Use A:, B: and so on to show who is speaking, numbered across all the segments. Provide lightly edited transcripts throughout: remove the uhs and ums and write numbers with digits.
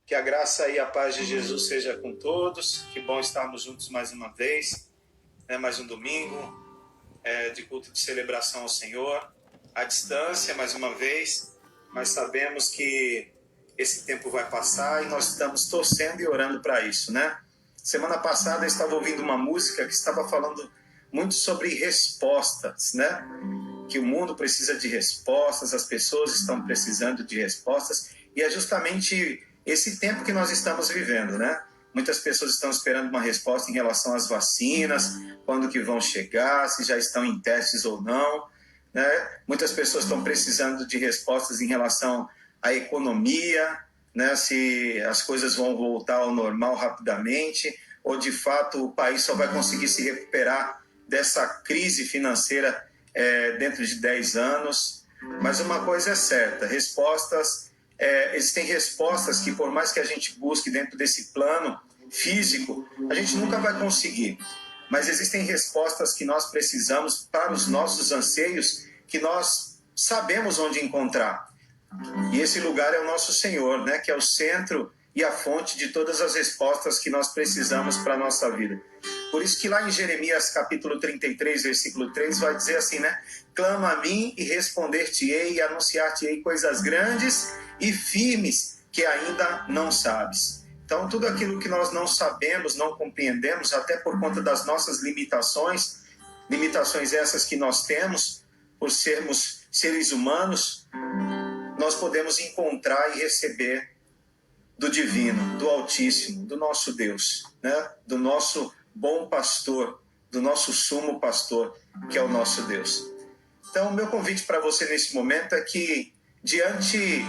A: Que a graça e a paz de Jesus seja com todos. Que bom estarmos juntos mais uma vez, mais um domingo de culto de celebração ao Senhor. À distância, mais uma vez, mas sabemos que esse tempo vai passar e nós estamos torcendo e orando para isso, né? Semana passada eu estava ouvindo uma música que estava falando muito sobre respostas, né? Que o mundo precisa de respostas, as pessoas estão precisando de respostas, e é justamente esse tempo que nós estamos vivendo, né? Muitas pessoas estão esperando uma resposta em relação às vacinas, quando que vão chegar, se já estão em testes ou não, né? Muitas pessoas estão precisando de respostas em relação à economia, né? Se as coisas vão voltar ao normal rapidamente, ou de fato o país só vai conseguir se recuperar dessa crise financeira dentro de 10 anos. Mas uma coisa é certa, existem respostas que, por mais que a gente busque dentro desse plano físico, a gente nunca vai conseguir. Mas existem respostas que nós precisamos para os nossos anseios, que nós sabemos onde encontrar. E esse lugar é o nosso Senhor, né? Que é o centro e a fonte de todas as respostas que nós precisamos para a nossa vida. Por isso que lá em Jeremias capítulo 33, versículo 3, vai dizer assim, né? Clama a mim e responder-te-ei e anunciar-te-ei coisas grandes e firmes que ainda não sabes. Então, tudo aquilo que nós não sabemos, não compreendemos, até por conta das nossas limitações essas que nós temos, por sermos seres humanos, nós podemos encontrar e receber do Divino, do Altíssimo, do nosso Deus, né? Do nosso bom pastor, do nosso sumo pastor, que é o nosso Deus. Então, o meu convite para você nesse momento é que, diante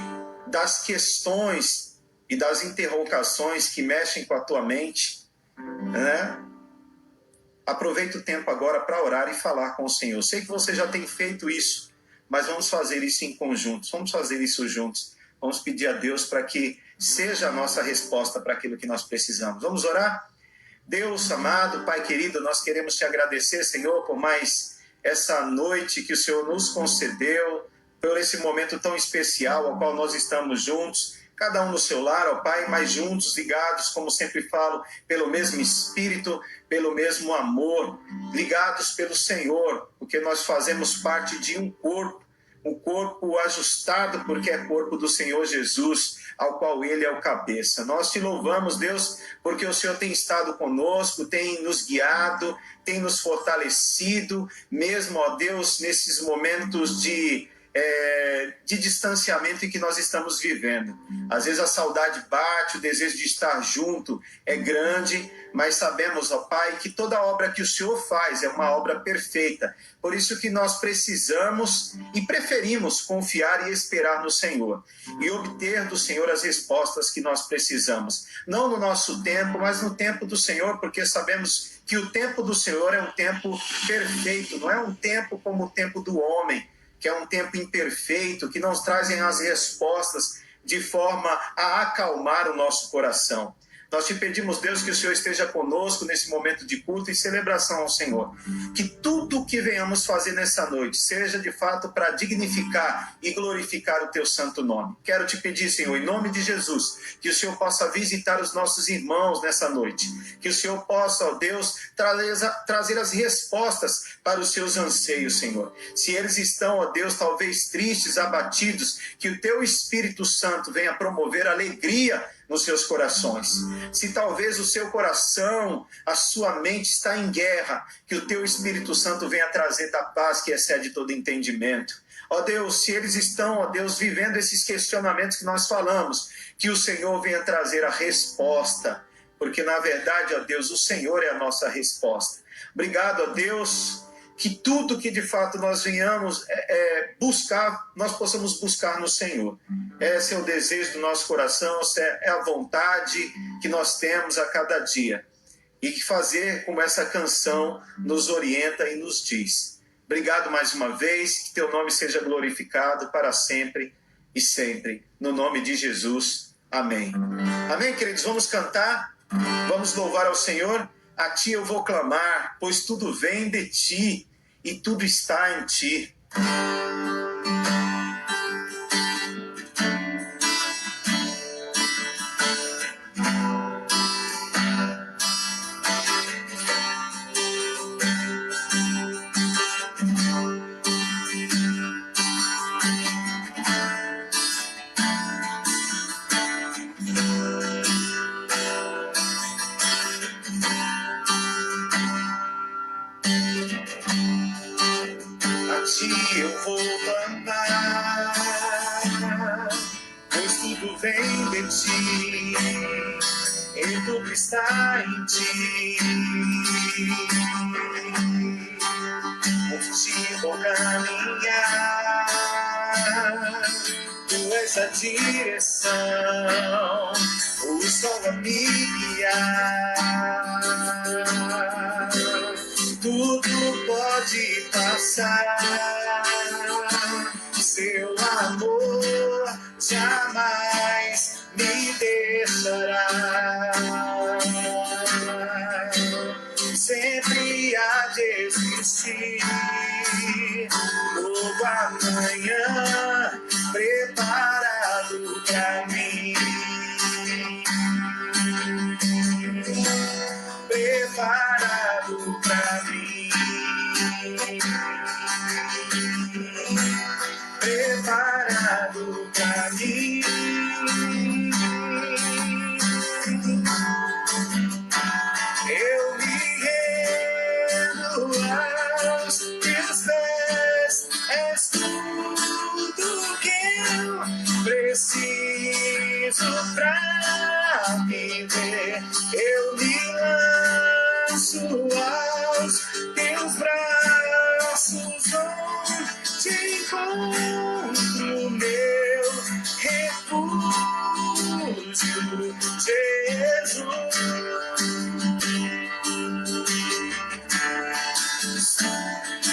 A: das questões e das interrogações que mexem com a tua mente, né? Aproveita o tempo agora para orar e falar com o Senhor. Sei que você já tem feito isso, mas vamos fazer isso em conjunto, vamos fazer isso juntos. Vamos pedir a Deus para que seja a nossa resposta para aquilo que nós precisamos. Vamos orar? Deus amado, Pai querido, nós queremos te agradecer, Senhor, por mais essa noite que o Senhor nos concedeu, por esse momento tão especial ao qual nós estamos juntos, cada um no seu lar, ó Pai, mas juntos, ligados, como sempre falo, pelo mesmo Espírito, pelo mesmo amor, ligados pelo Senhor, porque nós fazemos parte de um corpo ajustado, porque é corpo do Senhor Jesus, ao qual Ele é o cabeça. Nós te louvamos, Deus, porque o Senhor tem estado conosco, tem nos guiado, tem nos fortalecido, mesmo, ó Deus, nesses momentos de distanciamento em que nós estamos vivendo. Às vezes a saudade bate, o desejo de estar junto é grande, mas sabemos, ó Pai, que toda obra que o Senhor faz é uma obra perfeita. Por isso que nós precisamos e preferimos confiar e esperar no Senhor e obter do Senhor as respostas que nós precisamos. Não no nosso tempo, mas no tempo do Senhor, porque sabemos que o tempo do Senhor é um tempo perfeito, não é um tempo como o tempo do homem, que é um tempo imperfeito, que nos trazem as respostas de forma a acalmar o nosso coração. Nós te pedimos, Deus, que o Senhor esteja conosco nesse momento de culto e celebração ao Senhor. Que tudo o que venhamos fazer nessa noite seja de fato para dignificar e glorificar o teu santo nome. Quero te pedir, Senhor, em nome de Jesus, que o Senhor possa visitar os nossos irmãos nessa noite. Que o Senhor possa, ó Deus, trazer as respostas para os seus anseios, Senhor. Se eles estão, ó Deus, talvez tristes, abatidos, que o teu Espírito Santo venha promover alegria nos seus corações. Se talvez o seu coração, a sua mente está em guerra, que o teu Espírito Santo venha trazer da paz que excede todo entendimento. Ó Deus, se eles estão, ó Deus, vivendo esses questionamentos que nós falamos, que o Senhor venha trazer a resposta, porque na verdade, ó Deus, o Senhor é a nossa resposta. Obrigado, ó Deus, que tudo que de fato nós venhamos buscar, nós possamos buscar no Senhor. Esse é o desejo do nosso coração, essa é a vontade que nós temos a cada dia. E que fazer como essa canção nos orienta e nos diz. Obrigado mais uma vez, que teu nome seja glorificado para sempre e sempre. No nome de Jesus. Amém. Amém, queridos? Vamos cantar, vamos louvar ao Senhor. A ti eu vou clamar, pois tudo vem de ti e tudo está em ti. ti, e tudo está em ti. Por ti vou caminhar, tu és a direção, o sol a me guiar. Tudo pode passar, seu amor jamais me deixará. Sempre há de existir novo amanhã preparado pra mim. Preparado pra mim. Preparado pra mim. Eu me rendo aos teus pés, és tudo que eu preciso pra viver. Eu me lanço aos teus braços, onde encontro meu refúgio, Jesus.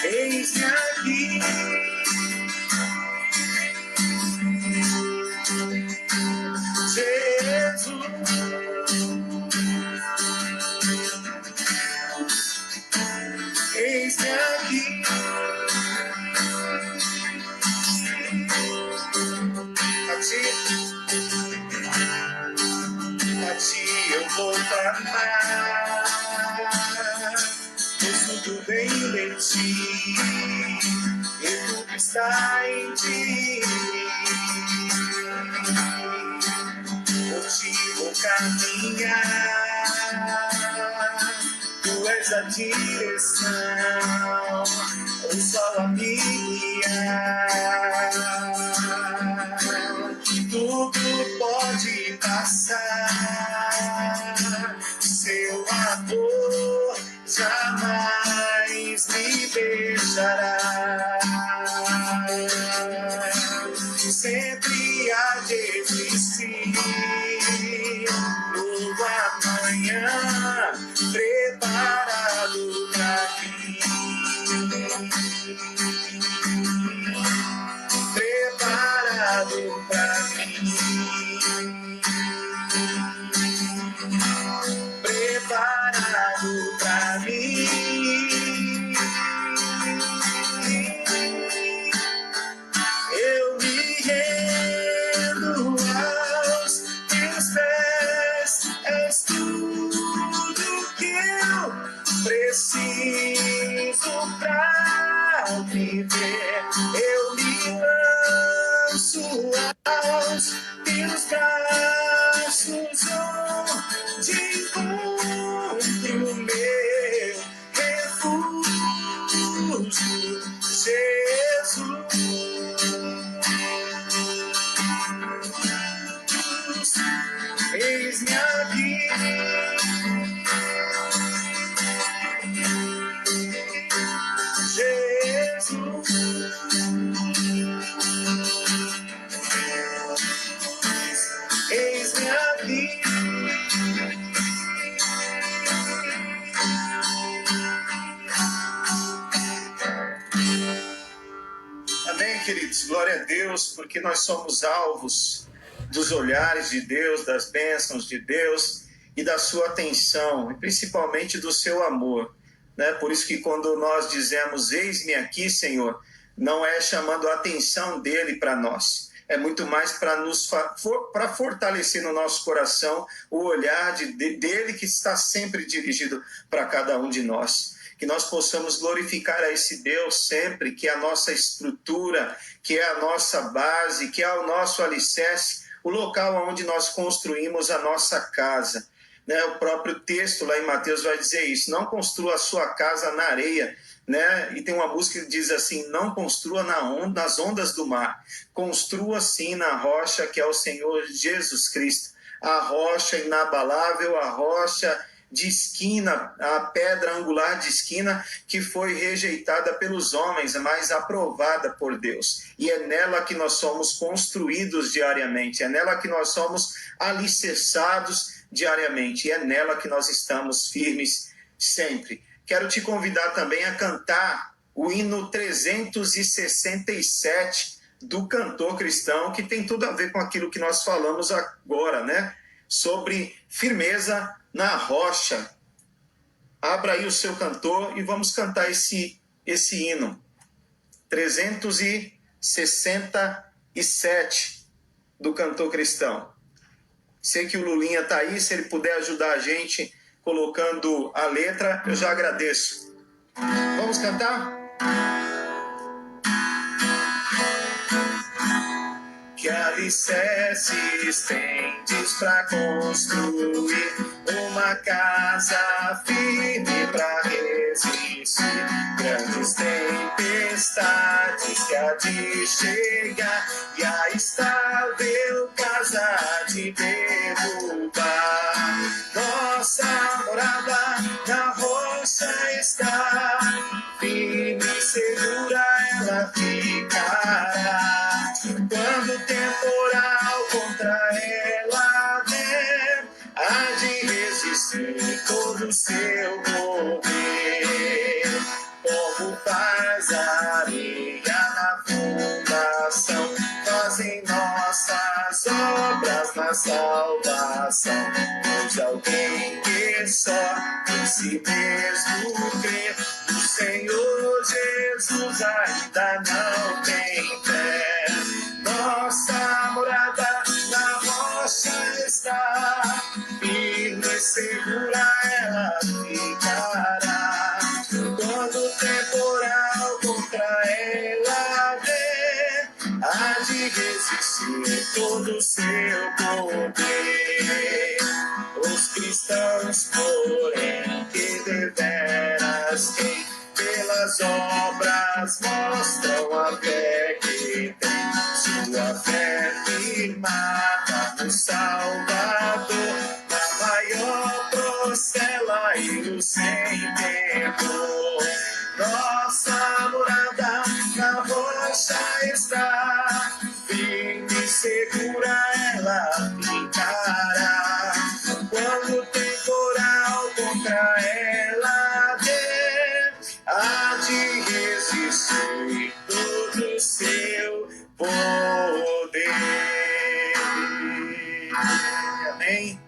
A: Eis-me aqui, Jesus. Eis-me aqui, a ti eu vou clamar, pois tudo vem de ti, e tudo está em ti. Por ti vou caminhar, tu és a direção, o sol a me guiar. Tudo pode passar, seu amor jamais me deixará. Sempre há de existir novo amanhã preparado pra mim. Preparado pra mim. Preparado pra mim. Eu me rendo aos teus pés, és tudo que eu preciso pra viver. Eu me lanço aos teus braços, onde encontro meu refúgio, Jesus. Eis-me aqui, Jesus. Eis-me aqui. Amém, queridos? Glória a Deus, porque nós somos alvos dos olhares de Deus, das bênçãos de Deus e da sua atenção, e principalmente do seu amor, né? Por isso que quando nós dizemos, eis-me aqui, Senhor, não é chamando a atenção dele para nós, é muito mais para fortalecer no nosso coração o olhar dele que está sempre dirigido para cada um de nós. Que nós possamos glorificar a esse Deus sempre, que é a nossa estrutura, que é a nossa base, que é o nosso alicerce, o local onde nós construímos a nossa casa. né? O próprio texto lá em Mateus vai dizer isso: não construa a sua casa na areia, né? E tem uma música que diz assim: não construa nas ondas do mar, construa sim na rocha que é o Senhor Jesus Cristo, a rocha inabalável, a rocha de esquina, a pedra angular de esquina que foi rejeitada pelos homens, mas aprovada por Deus. E é nela que nós somos construídos diariamente, é nela que nós somos alicerçados diariamente, e é nela que nós estamos firmes sempre. Quero te convidar também a cantar o hino 367 do cantor cristão, que tem tudo a ver com aquilo que nós falamos agora, né? Sobre firmeza na rocha. Abra aí o seu cantor e vamos cantar esse hino. 367 do cantor cristão. Sei que o Lulinha está aí, se ele puder ajudar a gente colocando a letra, eu já agradeço. Vamos cantar? Que alicerces tendes para construir uma casa firme para resistir grandes tempestades que há de chegar, e a estável casa de derrubar. Nossa morada na rocha está, firme e segura ela ficará. Quando o temporal contra ela vem, há de resistir todo o seu poder. Como faz a areia na fundação, fazem nossas obras na salvação. Hoje alguém que só em si mesmo crê, o Senhor Jesus ainda não tem fé. Nossa morada na rocha está, firme e segura ela ficará. Quando o temporal contra ela vem, há de resistir todo o seu poder. Os cristãos, porém, que deveras têm, pelas obras mostram a fé que tem. Sua fé firmada no Salvador, na maior procela e no sem temor. Nossa morada na rocha está, firme e segura ela ficará. Quando o temporal contra ela vem, há de resistir todo o seu poder. Amém?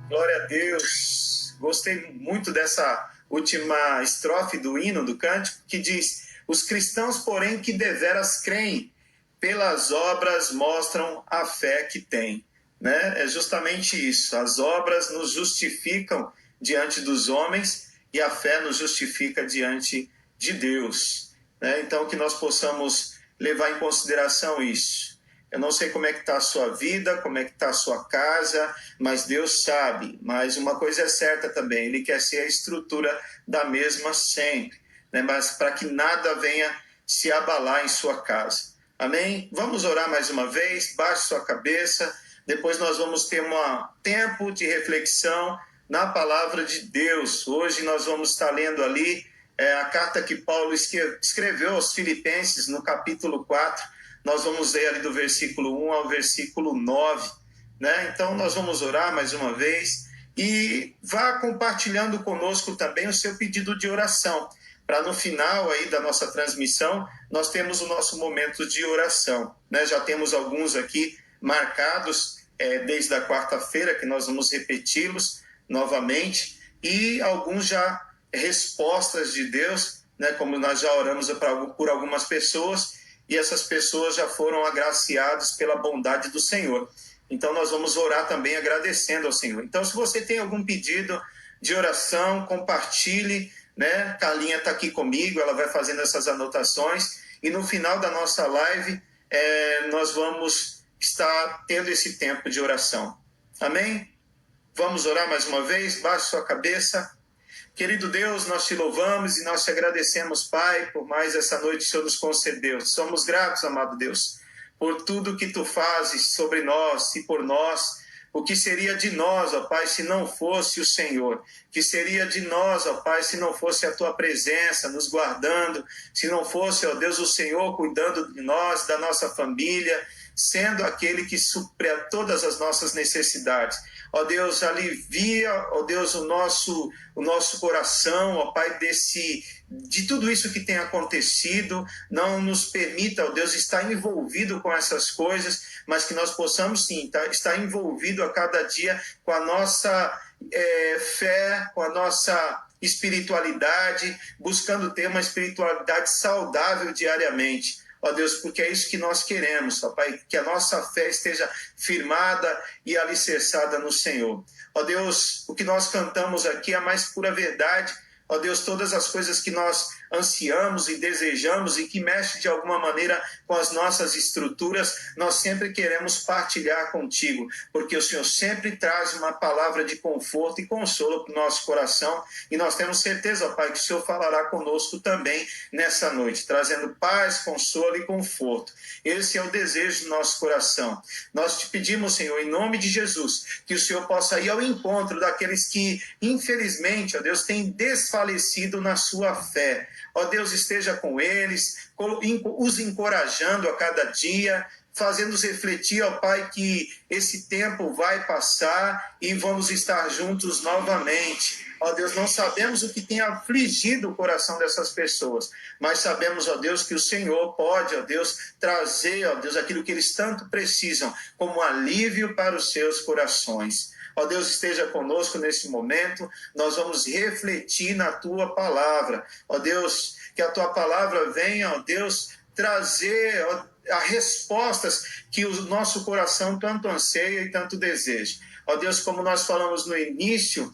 A: Glória a Deus. Gostei muito dessa última estrofe do hino, do cântico, que diz: os cristãos, porém, que deveras creem, pelas obras mostram a fé que têm. Né? É justamente isso. As obras nos justificam diante dos homens e a fé nos justifica diante de Deus. Né? Então, que nós possamos levar em consideração isso. Eu não sei como é que está a sua vida, como é que está a sua casa, mas Deus sabe. Mas uma coisa é certa também, Ele quer ser a estrutura da mesma sempre, né? Mas para que nada venha se abalar em sua casa. Amém? Vamos orar mais uma vez, baixe sua cabeça, depois nós vamos ter um tempo de reflexão na palavra de Deus. Hoje nós vamos estar lendo ali a carta que Paulo escreveu aos Filipenses, no capítulo 4, nós vamos ler ali do versículo 1 ao versículo 9, né? Então nós vamos orar mais uma vez e vá compartilhando conosco também o seu pedido de oração, para no final aí da nossa transmissão nós temos o nosso momento de oração, né? Já temos alguns aqui marcados desde a quarta-feira, que nós vamos repeti-los novamente, e alguns já respostas de Deus, né? Como nós já oramos por algumas pessoas, e essas pessoas já foram agraciadas pela bondade do Senhor. Então nós vamos orar também agradecendo ao Senhor. Então, se você tem algum pedido de oração, compartilhe, né? Carlinha está aqui comigo, ela vai fazendo essas anotações, e no final da nossa live nós vamos estar tendo esse tempo de oração. Amém? Vamos orar mais uma vez, baixe sua cabeça. Querido Deus, nós te louvamos e nós te agradecemos, Pai, por mais essa noite que o Senhor nos concedeu. Somos gratos, amado Deus, por tudo que tu fazes sobre nós e por nós. O que seria de nós, ó Pai, se não fosse o Senhor? Que seria de nós, ó Pai, se não fosse a tua presença nos guardando, se não fosse, ó Deus, o Senhor cuidando de nós, da nossa família, sendo aquele que supre a todas as nossas necessidades. Ó Deus, alivia, ó Deus, o nosso coração, ó Pai, de tudo isso que tem acontecido. Não nos permita, ó Deus, estar envolvido com essas coisas, mas que nós possamos sim estar envolvido a cada dia com a nossa fé, com a nossa espiritualidade, buscando ter uma espiritualidade saudável diariamente. Ó Deus, porque é isso que nós queremos, ó Pai, que a nossa fé esteja firmada e alicerçada no Senhor. Ó Deus, o que nós cantamos aqui é a mais pura verdade. Ó Deus, todas as coisas que nós ansiamos e desejamos e que mexem de alguma maneira com as nossas estruturas, nós sempre queremos partilhar contigo, porque o Senhor sempre traz uma palavra de conforto e consolo para o nosso coração, e nós temos certeza, ó Pai, que o Senhor falará conosco também nessa noite, trazendo paz, consolo e conforto. Esse é o desejo do nosso coração. Nós te pedimos, Senhor, em nome de Jesus, que o Senhor possa ir ao encontro daqueles que, infelizmente, ó Deus, têm desfalecido na sua fé. Ó Deus, esteja com eles, os encorajando a cada dia, fazendo-os refletir, ó Pai, que esse tempo vai passar e vamos estar juntos novamente. Ó Deus, não sabemos o que tem afligido o coração dessas pessoas, mas sabemos, ó Deus, que o Senhor pode, ó Deus, trazer, ó Deus, aquilo que eles tanto precisam, como alívio para os seus corações. Ó Deus, esteja conosco nesse momento, nós vamos refletir na Tua palavra. Ó Deus, que a Tua palavra venha, ó Deus, trazer as respostas que o nosso coração tanto anseia e tanto deseja. Ó Deus, como nós falamos no início,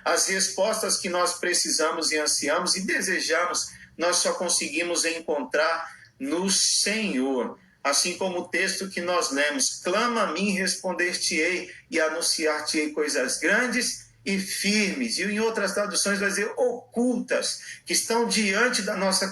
A: as respostas que nós precisamos e ansiamos e desejamos, nós só conseguimos encontrar no Senhor. Assim como o texto que nós lemos, clama a mim, responder-te-ei e anunciar-te-ei coisas grandes e firmes. E em outras traduções vai dizer ocultas, que estão distante da nossa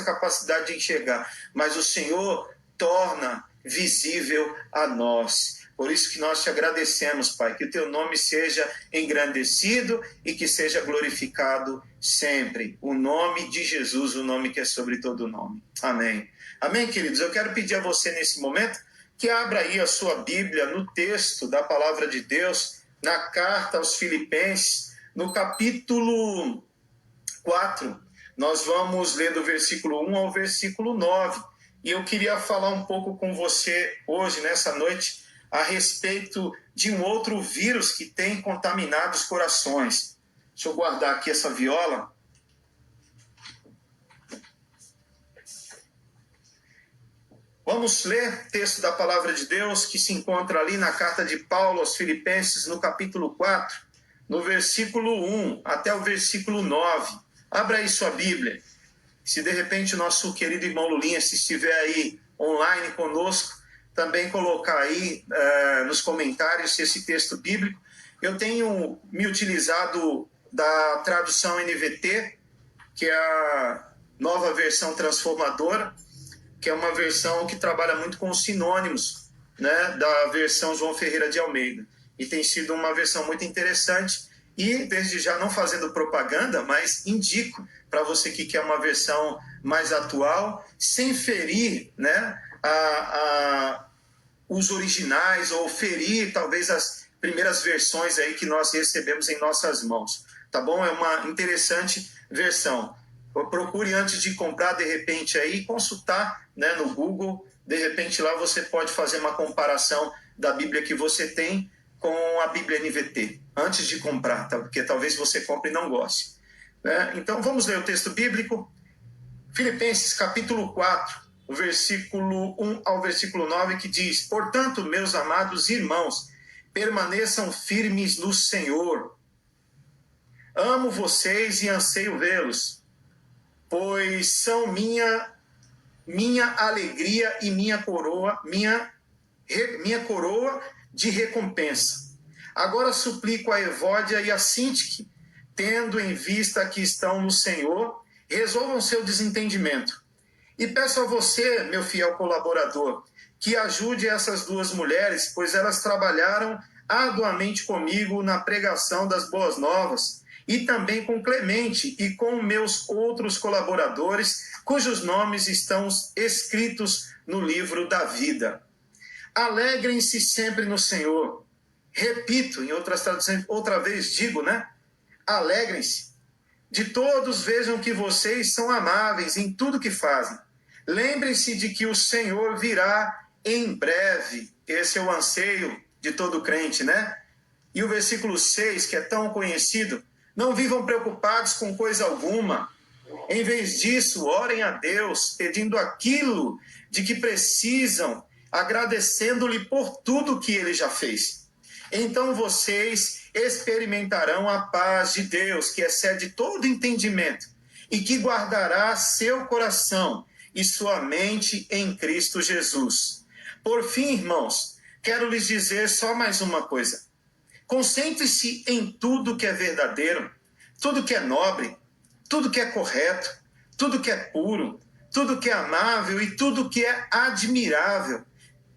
A: capacidade de enxergar. Mas o Senhor torna visível a nós. Por isso que nós te agradecemos, Pai, que o teu nome seja engrandecido e que seja glorificado sempre. O nome de Jesus, o nome que é sobre todo nome. Amém. Amém, queridos? Eu quero pedir a você nesse momento que abra aí a sua Bíblia no texto da Palavra de Deus, na carta aos Filipenses, no capítulo 4. Nós vamos ler do versículo 1 ao versículo 9. E eu queria falar um pouco com você hoje, nessa noite, a respeito de um outro vírus que tem contaminado os corações. Deixa eu guardar aqui essa viola. Vamos ler o texto da Palavra de Deus que se encontra ali na carta de Paulo aos Filipenses, no capítulo 4, no versículo 1 até o versículo 9. Abra aí sua Bíblia. Se de repente o nosso querido irmão Lulinha, se estiver aí online conosco, também colocar aí nos comentários esse texto bíblico. Eu tenho me utilizado da tradução NVT, que é a nova versão transformadora, que é uma versão que trabalha muito com os sinônimos, né, da versão João Ferreira de Almeida. E tem sido uma versão muito interessante. E, desde já, não fazendo propaganda, mas indico para você que quer uma versão mais atual, sem ferir, né, os originais, ou ferir, talvez, as primeiras versões aí que nós recebemos em nossas mãos. Tá bom? É uma interessante versão. Procure antes de comprar, de repente, aí, consultar, né, no Google. De repente, lá você pode fazer uma comparação da Bíblia que você tem com a Bíblia NVT, antes de comprar, tá? Porque talvez você compre e não goste. Né? Então, vamos ler o texto bíblico. Filipenses, capítulo 4, o versículo 1 ao versículo 9, que diz: portanto, meus amados irmãos, permaneçam firmes no Senhor. Amo vocês e anseio vê-los, pois são minha alegria e minha coroa, minha
B: minha coroa de recompensa. Agora suplico a Evódia e a Sintique, tendo em vista que estão no Senhor, resolvam seu desentendimento. E peço a você, meu fiel colaborador, que ajude essas duas mulheres, pois elas trabalharam arduamente comigo na pregação das boas novas, e também com Clemente e com meus outros colaboradores, cujos nomes estão escritos no livro da vida. Alegrem-se sempre no Senhor. Repito, em outras traduções, outra vez digo, né? Alegrem-se. De todos vejam que vocês são amáveis em tudo que fazem. Lembrem-se de que o Senhor virá em breve. Esse é o anseio de todo crente, né? E o versículo 6, que é tão conhecido: não vivam preocupados com coisa alguma. Em vez disso, orem a Deus, pedindo aquilo de que precisam, agradecendo-lhe por tudo que ele já fez. Então vocês experimentarão a paz de Deus, que excede todo entendimento, e que guardará seu coração e sua mente em Cristo Jesus. Por fim, irmãos, quero lhes dizer só mais uma coisa. Concentre-se em tudo que é verdadeiro, tudo que é nobre, tudo que é correto, tudo que é puro, tudo que é amável e tudo que é admirável.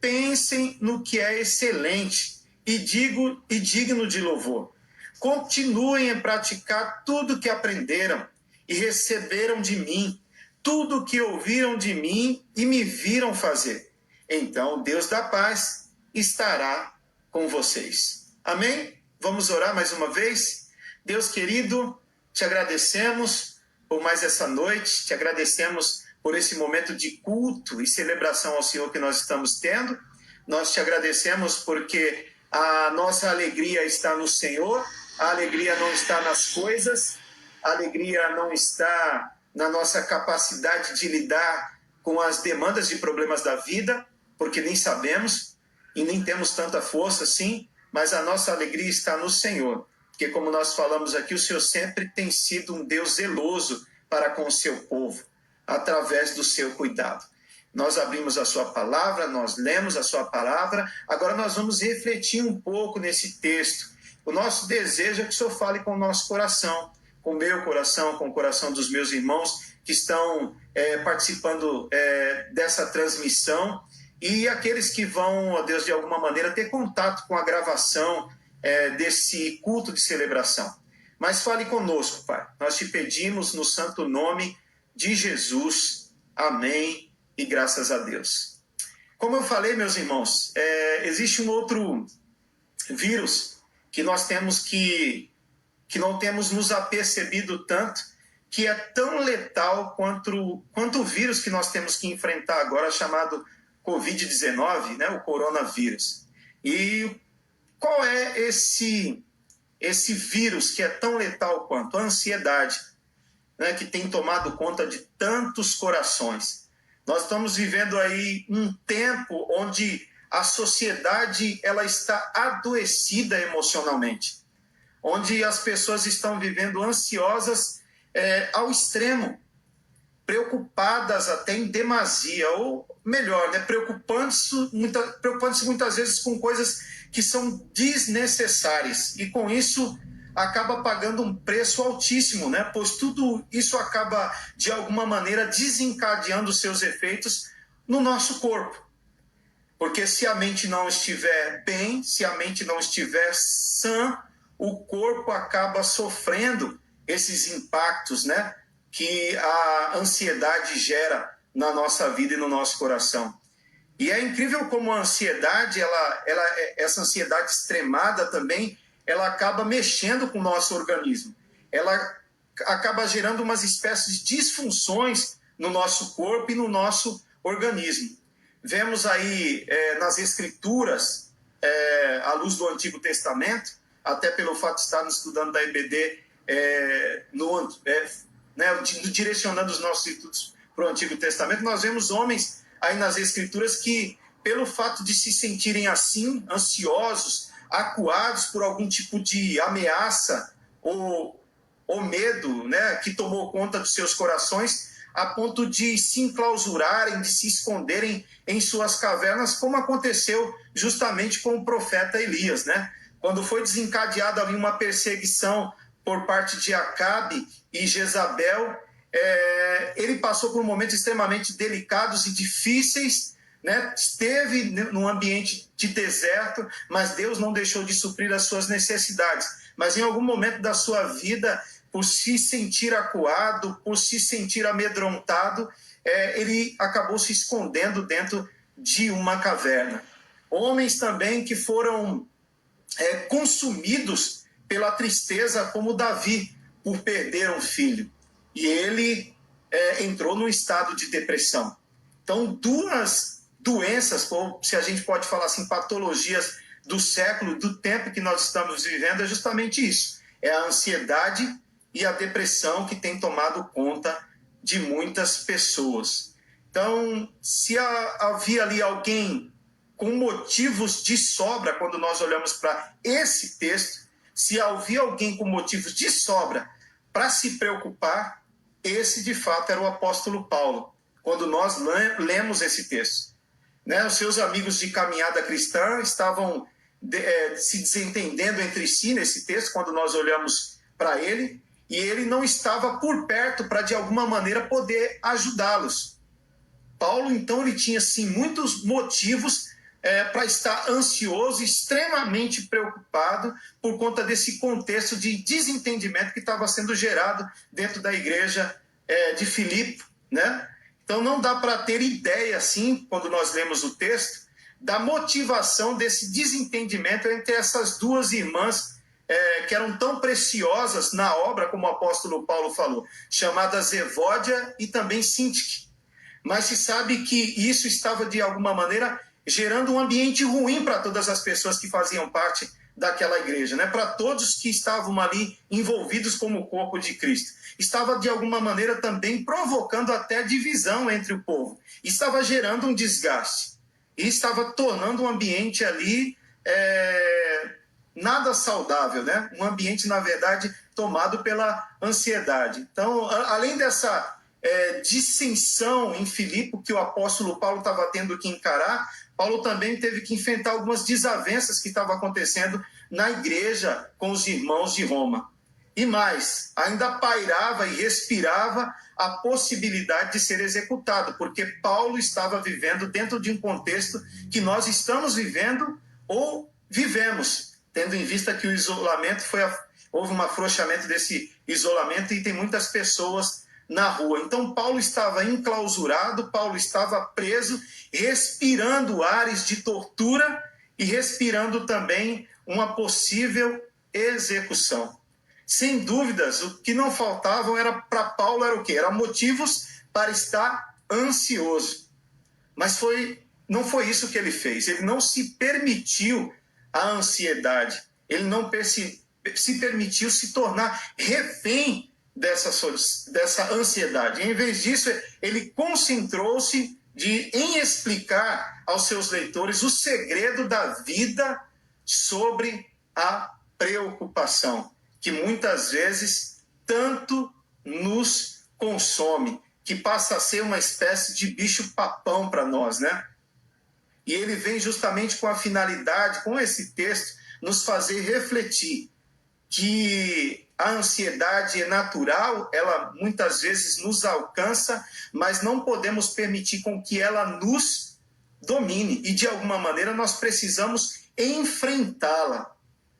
B: Pensem no que é excelente e digno de louvor. Continuem a praticar tudo que aprenderam e receberam de mim, tudo que ouviram de mim e me viram fazer. Então, Deus da paz estará com vocês. Amém? Vamos orar mais uma vez? Deus querido, te agradecemos por mais essa noite, te agradecemos por esse momento de culto e celebração ao Senhor que nós estamos tendo. Nós te agradecemos porque a nossa alegria está no Senhor, a alegria não está nas coisas, a alegria não está na nossa capacidade de lidar com as demandas e problemas da vida, porque nem sabemos e nem temos tanta força assim, mas a nossa alegria está no Senhor, porque como nós falamos aqui, o Senhor sempre tem sido um Deus zeloso para com o seu povo, através do seu cuidado. Nós abrimos a sua palavra, nós lemos a sua palavra, agora nós vamos refletir um pouco nesse texto. O nosso desejo é que o Senhor fale com o nosso coração, com o meu coração, com o coração dos meus irmãos que estão participando dessa transmissão, e aqueles que vão, ó Deus, de alguma maneira ter contato com a gravação desse culto de celebração. Mas fale conosco, Pai. Nós te pedimos no santo nome de Jesus. Amém e graças a Deus. Como eu falei, meus irmãos, existe um outro vírus que nós temos que não temos nos apercebido tanto, que é tão letal quanto o vírus que nós temos que enfrentar agora, chamado Covid-19, né, o coronavírus. E qual é esse vírus que é tão letal quanto? A ansiedade, né, que tem tomado conta de tantos corações. Nós estamos vivendo aí um tempo onde a sociedade ela está adoecida emocionalmente, onde as pessoas estão vivendo ansiosas ao extremo, preocupadas até em demasia, ou melhor, né, preocupando-se muitas vezes com coisas que são desnecessárias, e com isso acaba pagando um preço altíssimo, né? Pois tudo isso acaba, de alguma maneira, desencadeando seus efeitos no nosso corpo. Porque se a mente não estiver bem, se a mente não estiver sã, o corpo acaba sofrendo esses impactos, né, que a ansiedade gera na nossa vida e no nosso coração. E é incrível como a ansiedade, essa ansiedade extremada também, ela acaba mexendo com o nosso organismo. Ela acaba gerando umas espécies de disfunções no nosso corpo e no nosso organismo. Vemos aí nas Escrituras, à luz do Antigo Testamento, até pelo fato de estarmos estudando da EBD, direcionando os nossos estudos para o Antigo Testamento, nós vemos homens aí nas Escrituras que, pelo fato de se sentirem assim, ansiosos, acuados por algum tipo de ameaça ou medo, né, que tomou conta dos seus corações, a ponto de se enclausurarem, de se esconderem em suas cavernas, como aconteceu justamente com o profeta Elias, né? Quando foi desencadeada ali uma perseguição por parte de Acabe e Jezabel, ele passou por momentos extremamente delicados e difíceis, né? Esteve num ambiente de deserto, mas Deus não deixou de suprir as suas necessidades. Mas em algum momento da sua vida, por se sentir acuado, por se sentir amedrontado, ele acabou se escondendo dentro de uma caverna. Homens também que foram consumidos pela tristeza, como Davi, por perder um filho. E ele entrou num estado de depressão. Então, duas doenças, ou se a gente pode falar assim, patologias do século, do tempo que nós estamos vivendo, é justamente isso. É a ansiedade e a depressão que tem tomado conta de muitas pessoas. Então, se havia ali alguém com motivos de sobra, quando nós olhamos para esse texto, se havia alguém com motivos de sobra para se preocupar, esse de fato era o apóstolo Paulo, quando nós lemos esse texto. Né? Os seus amigos de caminhada cristã estavam se desentendendo entre si nesse texto, quando nós olhamos para ele, e ele não estava por perto para, de alguma maneira, poder ajudá-los. Paulo, então, ele tinha, sim, muitos motivos para estar ansioso, extremamente preocupado por conta desse contexto de desentendimento que estava sendo gerado dentro da igreja de Filipe, né? Então não dá para ter ideia, assim, quando nós lemos o texto, da motivação desse desentendimento entre essas duas irmãs que eram tão preciosas na obra, como o apóstolo Paulo falou, chamadas Evódia e também Sintique. Mas se sabe que isso estava, de alguma maneira, gerando um ambiente ruim para todas as pessoas que faziam parte daquela igreja, né? Para todos que estavam ali envolvidos como o corpo de Cristo. Estava, de alguma maneira, também provocando até divisão entre o povo. Estava gerando um desgaste. E estava tornando um ambiente ali nada saudável, né? Um ambiente, na verdade, tomado pela ansiedade. Então, além dessa dissensão em Filipe que o apóstolo Paulo estava tendo que encarar, Paulo também teve que enfrentar algumas desavenças que estavam acontecendo na igreja com os irmãos de Roma. E mais, ainda pairava e respirava a possibilidade de ser executado, porque Paulo estava vivendo dentro de um contexto que nós estamos vivendo ou vivemos, tendo em vista que o isolamento houve um afrouxamento desse isolamento e tem muitas pessoas na rua. Então Paulo estava enclausurado, Paulo estava preso, respirando ares de tortura e respirando também uma possível execução. Sem dúvidas, o que não faltavam para Paulo era o quê? Eram motivos para estar ansioso. Mas não foi isso que ele fez. Ele não se permitiu a ansiedade. Ele não se permitiu se tornar refém dessa ansiedade. Em vez disso, ele concentrou-se em explicar aos seus leitores o segredo da vida sobre a preocupação, que muitas vezes tanto nos consome, que passa a ser uma espécie de bicho-papão para nós, né? E ele vem justamente com a finalidade, com esse texto, nos fazer refletir que a ansiedade é natural, ela muitas vezes nos alcança, mas não podemos permitir com que ela nos domine. E, de alguma maneira, nós precisamos enfrentá-la,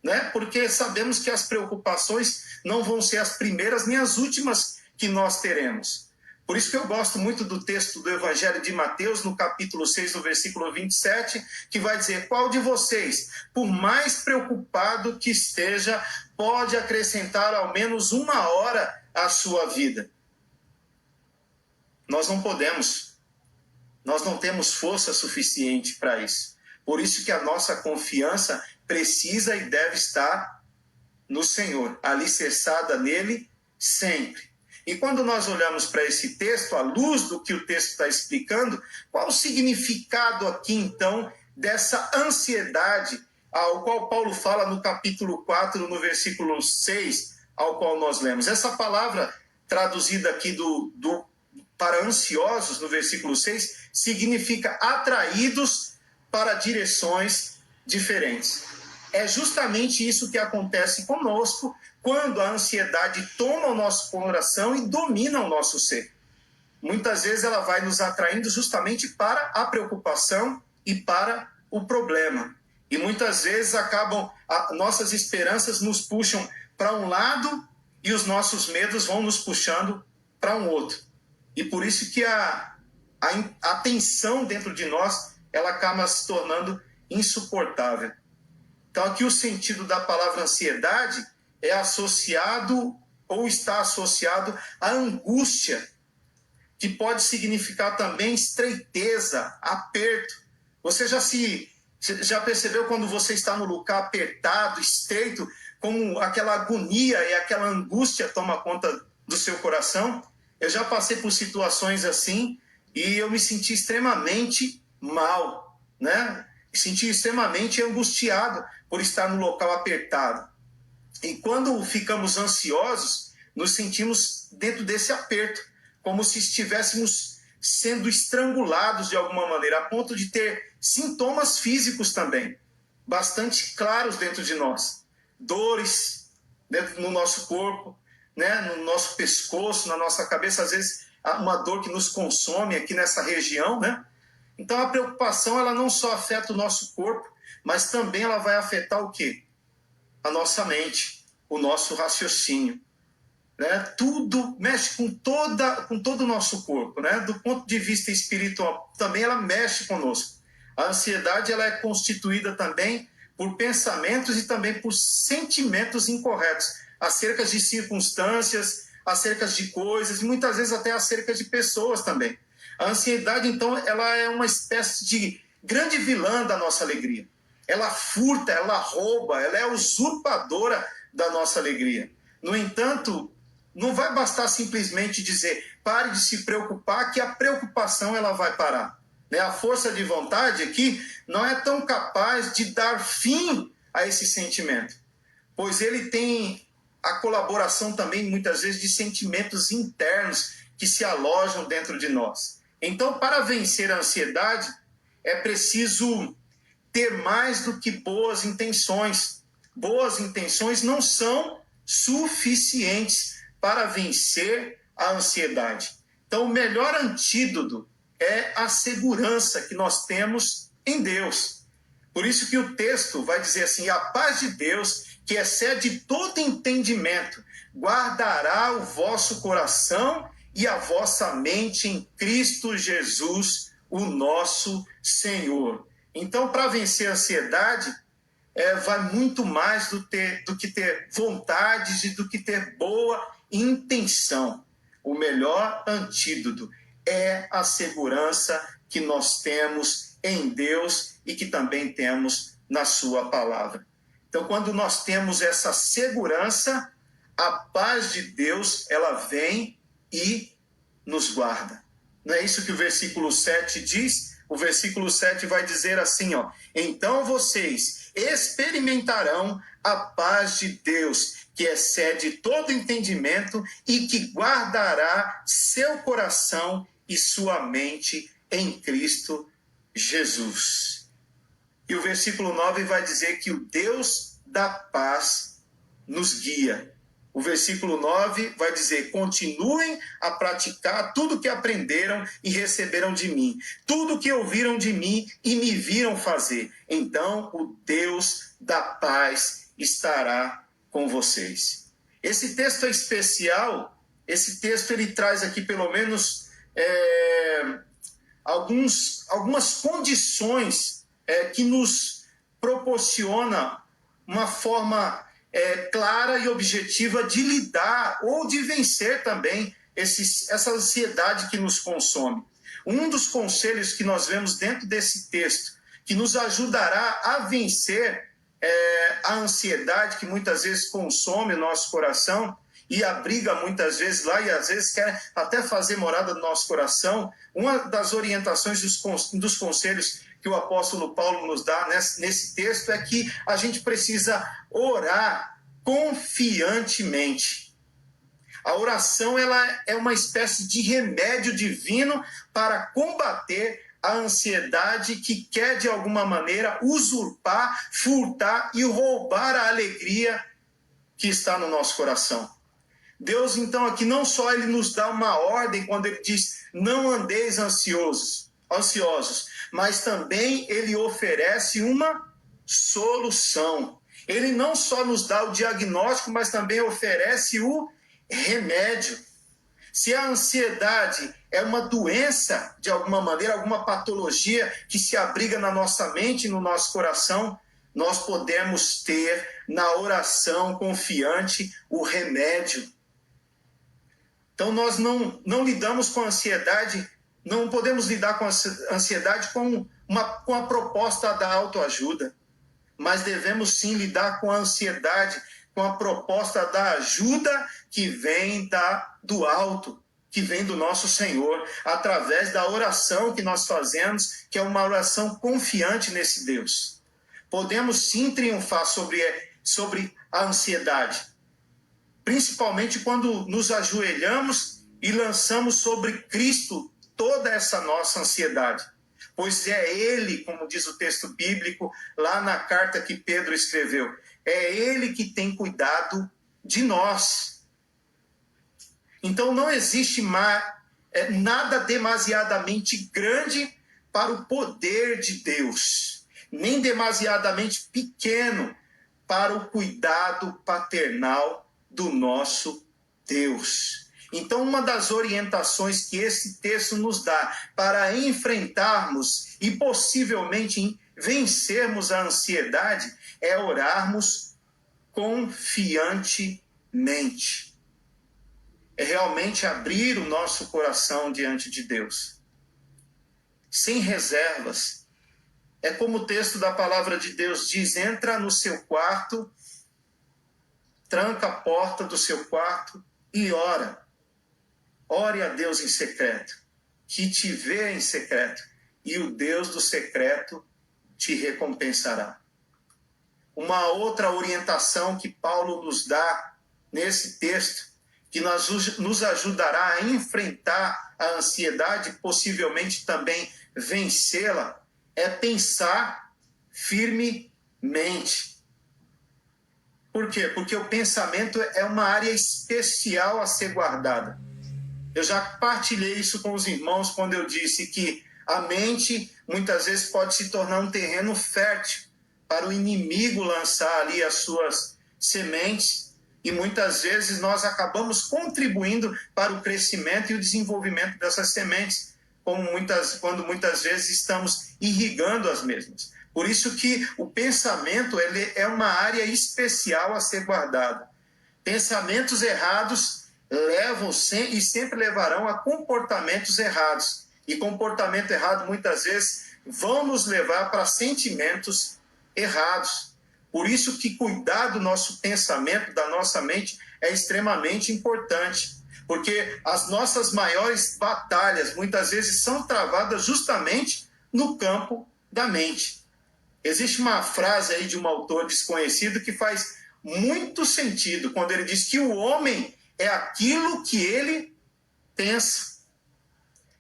B: né? Porque sabemos que as preocupações não vão ser as primeiras nem as últimas que nós teremos. Por isso que eu gosto muito do texto do Evangelho de Mateus, no capítulo 6, no versículo 27, que vai dizer: qual de vocês, por mais preocupado que esteja, pode acrescentar ao menos 1 hora à sua vida? Nós não podemos. Nós não temos força suficiente para isso. Por isso que a nossa confiança precisa e deve estar no Senhor, alicerçada nele sempre. E quando nós olhamos para esse texto, à luz do que o texto está explicando, qual o significado aqui, então, dessa ansiedade ao qual Paulo fala no capítulo 4, no versículo 6, ao qual nós lemos? Essa palavra traduzida aqui para ansiosos, no versículo 6, significa atraídos para direções diferentes. É justamente isso que acontece conosco quando a ansiedade toma o nosso coração e domina o nosso ser. Muitas vezes ela vai nos atraindo justamente para a preocupação e para o problema. E muitas vezes nossas esperanças nos puxam para um lado e os nossos medos vão nos puxando para um outro. E por isso que a tensão dentro de nós, ela acaba se tornando insuportável. Então aqui o sentido da palavra ansiedade é associado ou está associado à angústia, que pode significar também estreiteza, aperto. Você já percebeu quando você está no lugar apertado, estreito, como aquela agonia e aquela angústia toma conta do seu coração? Eu já passei por situações assim e eu me senti extremamente mal, né? Me senti extremamente angustiado por estar no local apertado. E quando ficamos ansiosos, nos sentimos dentro desse aperto, como se estivéssemos sendo estrangulados de alguma maneira, a ponto de ter sintomas físicos também, bastante claros dentro de nós. Dores no nosso corpo, né, no nosso pescoço, na nossa cabeça, às vezes uma dor que nos consome aqui nessa região, né? Então a preocupação, ela não só afeta o nosso corpo, mas também ela vai afetar o quê? A nossa mente, o nosso raciocínio. Né? Tudo mexe com todo o nosso corpo, né? Do ponto de vista espiritual, também ela mexe conosco. A ansiedade, ela é constituída também por pensamentos e também por sentimentos incorretos, acerca de circunstâncias, acerca de coisas, e muitas vezes até acerca de pessoas também. A ansiedade, então, ela é uma espécie de grande vilã da nossa alegria. Ela furta, ela rouba, ela é usurpadora da nossa alegria. No entanto, não vai bastar simplesmente dizer, pare de se preocupar, que a preocupação ela vai parar. A força de vontade aqui não é tão capaz de dar fim a esse sentimento, pois ele tem a colaboração também, muitas vezes, de sentimentos internos que se alojam dentro de nós. Então, para vencer a ansiedade, é preciso ter mais do que boas intenções. Boas intenções não são suficientes para vencer a ansiedade. Então, o melhor antídoto é a segurança que nós temos em Deus. Por isso que o texto vai dizer assim, a paz de Deus, que excede todo entendimento, guardará o vosso coração e a vossa mente em Cristo Jesus, o nosso Senhor. Então, para vencer a ansiedade, vai muito mais do que ter vontade e do que ter boa intenção. O melhor antídoto é a segurança que nós temos em Deus e que também temos na sua palavra. Então, quando nós temos essa segurança, a paz de Deus, ela vem e nos guarda. Não é isso que o versículo 7 diz? O versículo 7 vai dizer assim, ó, então vocês experimentarão a paz de Deus, que excede todo entendimento e que guardará seu coração e sua mente em Cristo Jesus. E o versículo 9 vai dizer que o Deus da paz nos guia. O versículo 9 vai dizer, continuem a praticar tudo que aprenderam e receberam de mim, tudo que ouviram de mim e me viram fazer. Então o Deus da paz estará com vocês. Esse texto é especial, esse texto ele traz aqui pelo menos algumas condições que nos proporciona uma forma clara e objetiva de lidar ou de vencer também essa ansiedade que nos consome. Um dos conselhos que nós vemos dentro desse texto, que nos ajudará a vencer a ansiedade que muitas vezes consome o nosso coração e abriga muitas vezes lá e às vezes quer até fazer morada no nosso coração. Uma das orientações dos conselhos que o apóstolo Paulo nos dá nesse texto é que a gente precisa orar confiantemente. A oração ela é uma espécie de remédio divino para combater a ansiedade que quer, de alguma maneira, usurpar, furtar e roubar a alegria que está no nosso coração. Deus, então, aqui não só ele nos dá uma ordem quando ele diz não andeis ansiosos, mas também ele oferece uma solução. Ele não só nos dá o diagnóstico, mas também oferece o remédio. Se a ansiedade é uma doença, de alguma maneira, alguma patologia que se abriga na nossa mente e no nosso coração, nós podemos ter na oração confiante o remédio. Então nós não lidamos com a ansiedade, não podemos lidar com a ansiedade com a proposta da autoajuda, mas devemos sim lidar com a ansiedade, com a proposta da ajuda que vem do alto, que vem do nosso Senhor, através da oração que nós fazemos, que é uma oração confiante nesse Deus. Podemos sim triunfar sobre a ansiedade, principalmente quando nos ajoelhamos e lançamos sobre Cristo toda essa nossa ansiedade. Pois é Ele, como diz o texto bíblico, lá na carta que Pedro escreveu, é Ele que tem cuidado de nós. Então não existe nada demasiadamente grande para o poder de Deus, nem demasiadamente pequeno para o cuidado paternal do nosso Deus. Então, uma das orientações que esse texto nos dá para enfrentarmos e possivelmente vencermos a ansiedade é orarmos confiantemente. É realmente abrir o nosso coração diante de Deus, sem reservas. É como o texto da palavra de Deus diz: entra no seu quarto, tranca a porta do seu quarto e ora. Ore a Deus em secreto, que te vê em secreto, e o Deus do secreto te recompensará. Uma outra orientação que Paulo nos dá nesse texto, que nos ajudará a enfrentar a ansiedade, possivelmente também vencê-la, é pensar firmemente. Por quê? Porque o pensamento é uma área especial a ser guardada. Eu já partilhei isso com os irmãos quando eu disse que a mente muitas vezes pode se tornar um terreno fértil para o inimigo lançar ali as suas sementes, e muitas vezes nós acabamos contribuindo para o crescimento e o desenvolvimento dessas sementes, quando muitas vezes estamos irrigando as mesmas. Por isso que o pensamento ele é uma área especial a ser guardada. Pensamentos errados levam e sempre levarão a comportamentos errados. E comportamento errado, muitas vezes, vão nos levar para sentimentos errados. Por isso que cuidar do nosso pensamento, da nossa mente, é extremamente importante. Porque as nossas maiores batalhas, muitas vezes, são travadas justamente no campo da mente. Existe uma frase aí de um autor desconhecido que faz muito sentido, quando ele diz que o homem é aquilo que ele pensa.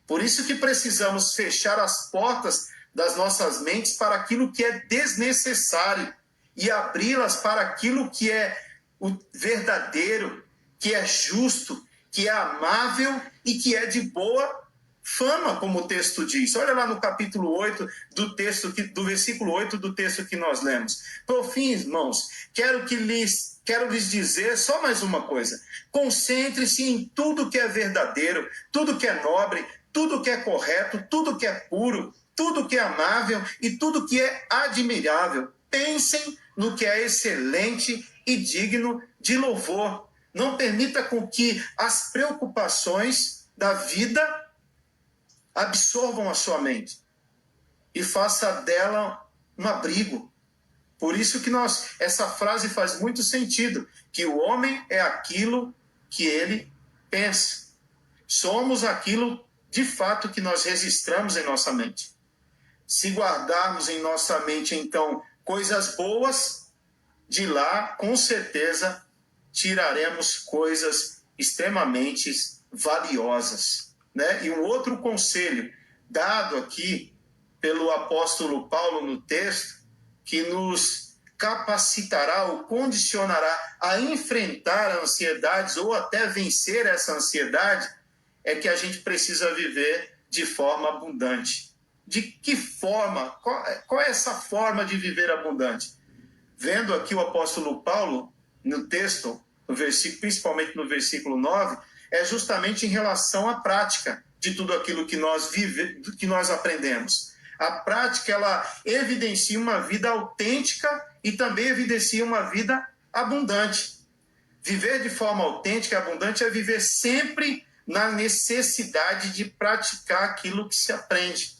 B: Por isso que precisamos fechar as portas das nossas mentes para aquilo que é desnecessário e abri-las para aquilo que é o verdadeiro, que é justo, que é amável e que é de boa fama, como o texto diz. Olha lá no capítulo 8 do versículo 8 do texto que nós lemos. Por fim, irmãos, quero lhes dizer só mais uma coisa. Concentre-se em tudo que é verdadeiro, tudo que é nobre, tudo que é correto, tudo que é puro, tudo que é amável e tudo que é admirável. Pensem no que é excelente e digno de louvor. Não permita com que as preocupações da vida absorvam a sua mente e faça dela um abrigo. Por isso que essa frase faz muito sentido, que o homem é aquilo que ele pensa. Somos aquilo, de fato, que nós registramos em nossa mente. Se guardarmos em nossa mente, então, coisas boas, de lá, com certeza, tiraremos coisas extremamente valiosas, né? E um outro conselho dado aqui pelo apóstolo Paulo no texto, que nos capacitará ou condicionará a enfrentar ansiedades ou até vencer essa ansiedade, é que a gente precisa viver de forma abundante. De que forma? Qual é essa forma de viver abundante? Vendo aqui o apóstolo Paulo no texto, no versículo, principalmente no versículo 9, é justamente em relação à prática de tudo aquilo que nós aprendemos. A prática, ela evidencia uma vida autêntica e também evidencia uma vida abundante. Viver de forma autêntica e abundante é viver sempre na necessidade de praticar aquilo que se aprende.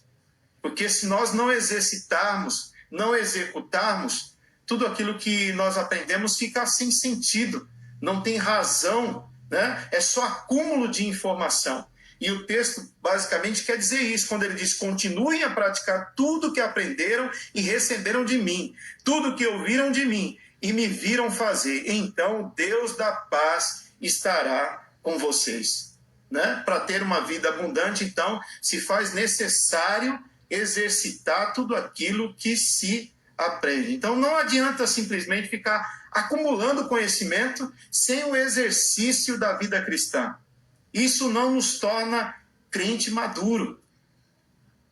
B: Porque se nós não exercitarmos, não executarmos, tudo aquilo que nós aprendemos fica sem sentido, não tem razão, né? É só acúmulo de informação. E o texto basicamente quer dizer isso, quando ele diz: continuem a praticar tudo que aprenderam e receberam de mim, tudo que ouviram de mim e me viram fazer, então Deus da paz estará com vocês. Né? Para ter uma vida abundante, então, se faz necessário exercitar tudo aquilo que se aprende. Então, não adianta simplesmente ficar acumulando conhecimento sem o exercício da vida cristã. Isso não nos torna crente maduro.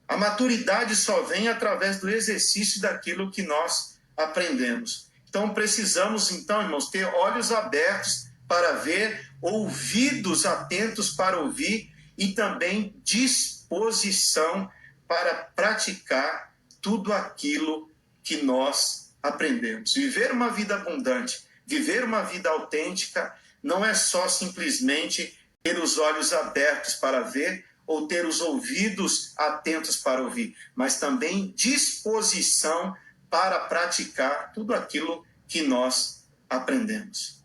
B: A maturidade só vem através do exercício daquilo que nós aprendemos. Então, precisamos, irmãos, ter olhos abertos para ver, ouvidos atentos para ouvir e também disposição para praticar tudo aquilo que nós aprendemos. Viver uma vida abundante, viver uma vida autêntica, não é só simplesmente ter os olhos abertos para ver ou ter os ouvidos atentos para ouvir, mas também disposição para praticar tudo aquilo que nós aprendemos.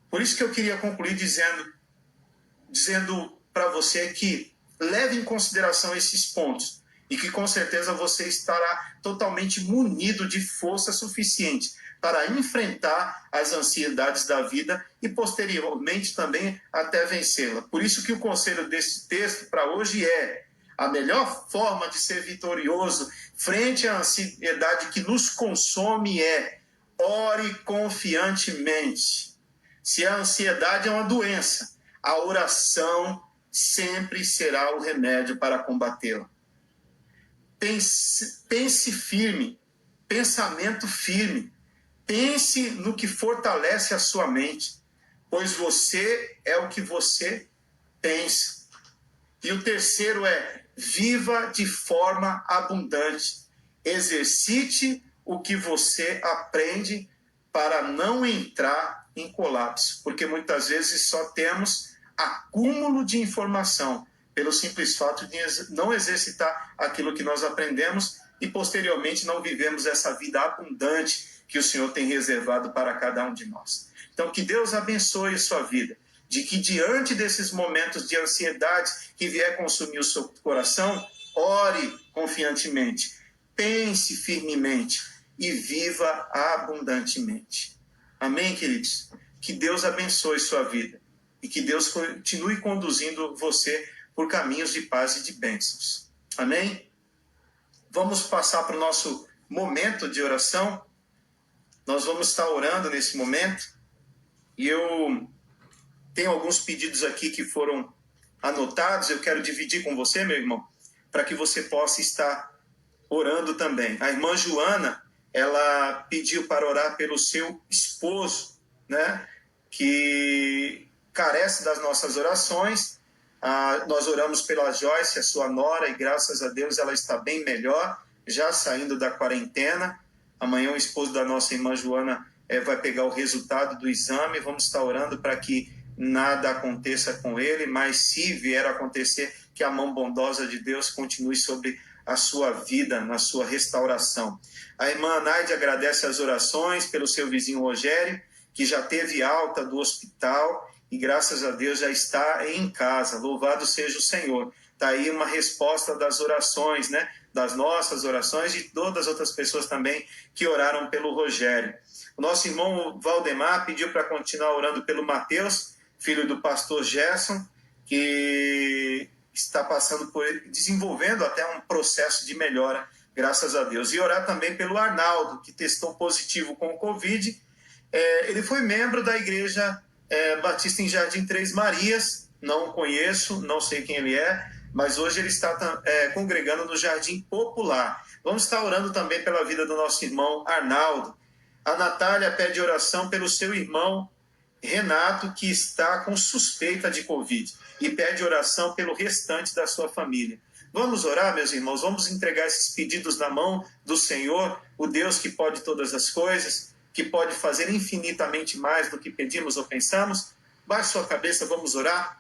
B: Por isso que eu queria concluir dizendo para você que leve em consideração esses pontos e que com certeza você estará totalmente munido de força suficiente para enfrentar as ansiedades da vida e posteriormente também até vencê-la. Por isso que o conselho desse texto para hoje é: a melhor forma de ser vitorioso frente à ansiedade que nos consome é: ore confiantemente. Se a ansiedade é uma doença, a oração sempre será o remédio para combatê-la. Pense firme, pensamento firme. Pense no que fortalece a sua mente, pois você é o que você pensa. E o terceiro é: viva de forma abundante. Exercite o que você aprende para não entrar em colapso, porque muitas vezes só temos acúmulo de informação pelo simples fato de não exercitar aquilo que nós aprendemos e posteriormente não vivemos essa vida abundante que o Senhor tem reservado para cada um de nós. Então, que Deus abençoe a sua vida, de que diante desses momentos de ansiedade que vier consumir o seu coração, ore confiantemente, pense firmemente e viva abundantemente. Amém, queridos? Que Deus abençoe sua vida e que Deus continue conduzindo você por caminhos de paz e de bênçãos. Amém? Vamos passar para o nosso momento de oração. Nós vamos estar orando nesse momento e eu tenho alguns pedidos aqui que foram anotados. Eu quero dividir com você, meu irmão, para que você possa estar orando também. A irmã Joana, ela pediu para orar pelo seu esposo, né, que carece das nossas orações. Nós oramos pela Joyce, a sua nora, e graças a Deus ela está bem melhor, já saindo da quarentena. Amanhã o esposo da nossa irmã Joana vai pegar o resultado do exame. Vamos estar orando para que nada aconteça com ele, mas se vier a acontecer, que a mão bondosa de Deus continue sobre a sua vida, na sua restauração. A irmã Naide agradece as orações pelo seu vizinho Rogério, que já teve alta do hospital e graças a Deus já está em casa. Louvado seja o Senhor. Está aí uma resposta das orações, né? Das nossas orações e de todas as outras pessoas também que oraram pelo Rogério. O nosso irmão Valdemar pediu para continuar orando pelo Mateus, filho do pastor Gerson, que está desenvolvendo até um processo de melhora, graças a Deus. E orar também pelo Arnaldo, que testou positivo com o Covid. Ele foi membro da Igreja Batista em Jardim Três Marias, não conheço, não sei quem ele é, mas hoje ele está congregando no Jardim Popular. Vamos estar orando também pela vida do nosso irmão Arnaldo. A Natália pede oração pelo seu irmão Renato, que está com suspeita de Covid, e pede oração pelo restante da sua família. Vamos orar, meus irmãos, vamos entregar esses pedidos na mão do Senhor, o Deus que pode todas as coisas, que pode fazer infinitamente mais do que pedimos ou pensamos. Baixe sua cabeça, vamos orar.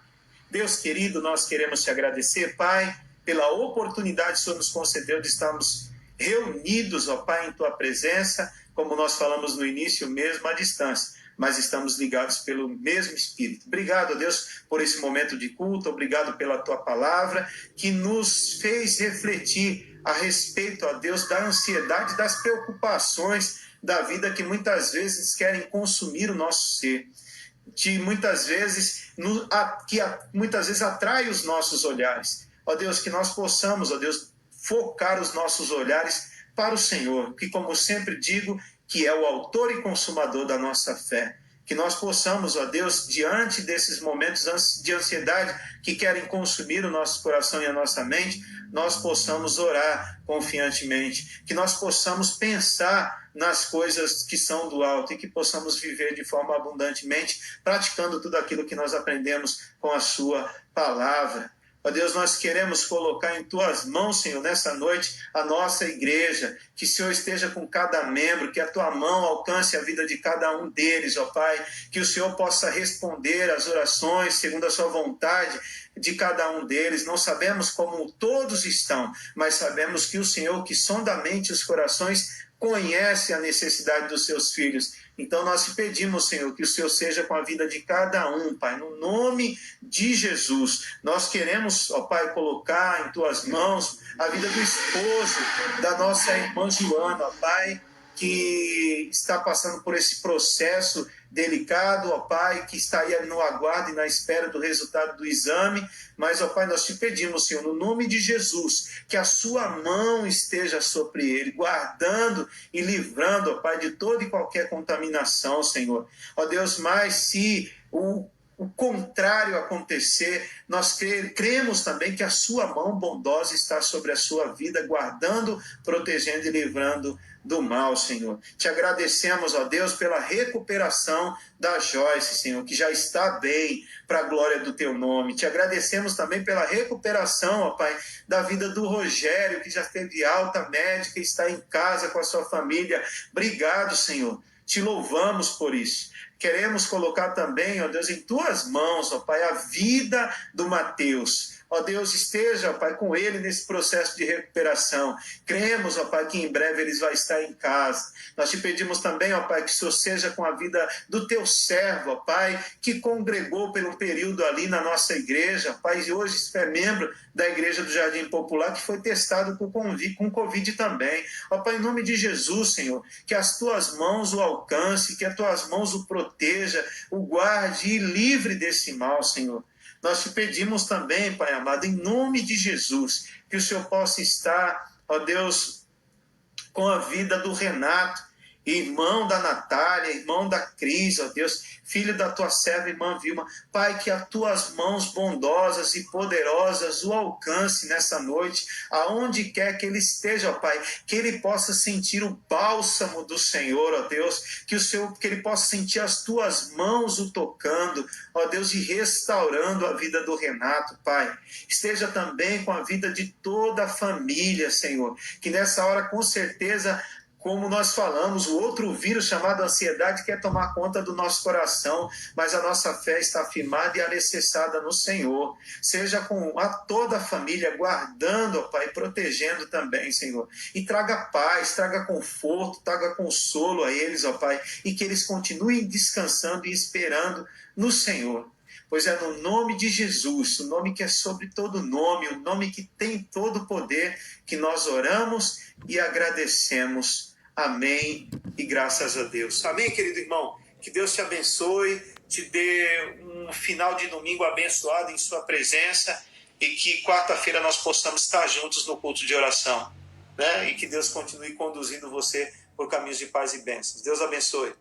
B: Deus querido, nós queremos te agradecer, Pai, pela oportunidade que o Senhor nos concedeu de estarmos reunidos, ó Pai, em tua presença, como nós falamos no início mesmo, à distância, mas estamos ligados pelo mesmo Espírito. Obrigado, ó Deus, por esse momento de culto, obrigado pela tua palavra, que nos fez refletir a respeito, ó Deus, da ansiedade, das preocupações da vida que muitas vezes querem consumir o nosso ser, que muitas vezes atrai os nossos olhares. Ó Deus, que nós possamos, ó Deus, focar os nossos olhares para o Senhor, que, como sempre digo, que é o autor e consumador da nossa fé. Que nós possamos, ó Deus, diante desses momentos de ansiedade que querem consumir o nosso coração e a nossa mente, nós possamos orar confiantemente, que nós possamos pensar nas coisas que são do alto e que possamos viver de forma abundantemente, praticando tudo aquilo que nós aprendemos com a sua palavra. Ó Deus, nós queremos colocar em tuas mãos, Senhor, nessa noite, a nossa igreja, que o Senhor esteja com cada membro, que a tua mão alcance a vida de cada um deles, ó Pai, que o Senhor possa responder às orações segundo a sua vontade de cada um deles. Não sabemos como todos estão, mas sabemos que o Senhor, que sonda a mente e os corações, conhece a necessidade dos seus filhos. Então nós te pedimos, Senhor, que o Senhor seja com a vida de cada um, Pai, no nome de Jesus. Nós queremos, ó Pai, colocar em tuas mãos a vida do esposo da nossa irmã Joana, ó Pai, que está passando por esse processo delicado, ó Pai, que está aí no aguardo e na espera do resultado do exame. Mas, ó Pai, nós te pedimos, Senhor, no nome de Jesus, que a sua mão esteja sobre ele, guardando e livrando, ó Pai, de toda e qualquer contaminação, Senhor. Ó Deus, mas se o contrário acontecer, nós cremos também que a sua mão bondosa está sobre a sua vida, guardando, protegendo e livrando do mal, Senhor. Te agradecemos, ó Deus, pela recuperação da Joyce, Senhor, que já está bem, para a glória do teu nome. Te agradecemos também pela recuperação, ó Pai, da vida do Rogério, que já teve alta médica e está em casa com a sua família. Obrigado, Senhor. Te louvamos por isso. Queremos colocar também, ó Deus, em tuas mãos, ó Pai, a vida do Mateus. Ó Deus, esteja, ó Pai, com ele nesse processo de recuperação. Cremos, ó Pai, que em breve eles vão estar em casa. Nós te pedimos também, ó Pai, que o Senhor seja com a vida do teu servo, ó Pai, que congregou por um período ali na nossa igreja, ó Pai, e hoje é membro da Igreja do Jardim Popular, que foi testado com Covid também. Ó Pai, em nome de Jesus, Senhor, que as tuas mãos o alcance, que as tuas mãos o proteja, o guarde e livre desse mal, Senhor. Nós te pedimos também, Pai amado, em nome de Jesus, que o Senhor possa estar, ó Deus, com a vida do Renato, irmão da Natália, irmão da Cris, ó Deus, filho da tua serva, irmã Vilma. Pai, que as tuas mãos bondosas e poderosas o alcance nessa noite, aonde quer que ele esteja, ó Pai, que ele possa sentir o bálsamo do Senhor, ó Deus, que ele possa sentir as tuas mãos o tocando, ó Deus, e restaurando a vida do Renato, Pai. Esteja também com a vida de toda a família, Senhor, que nessa hora, com certeza, como nós falamos, o outro vírus chamado ansiedade quer tomar conta do nosso coração, mas a nossa fé está firmada e alicerçada no Senhor. Seja com toda a família, guardando, ó Pai, protegendo também, Senhor. E traga paz, traga conforto, traga consolo a eles, ó Pai, e que eles continuem descansando e esperando no Senhor. Pois é no nome de Jesus, o nome que é sobre todo nome, o nome que tem todo o poder, que nós oramos e agradecemos. Amém e graças a Deus. Amém, querido irmão? Que Deus te abençoe,
A: te dê um final de domingo abençoado em sua presença e que quarta-feira nós possamos estar juntos no culto de oração, né? E que Deus continue conduzindo você por caminhos de paz e bênçãos. Deus abençoe.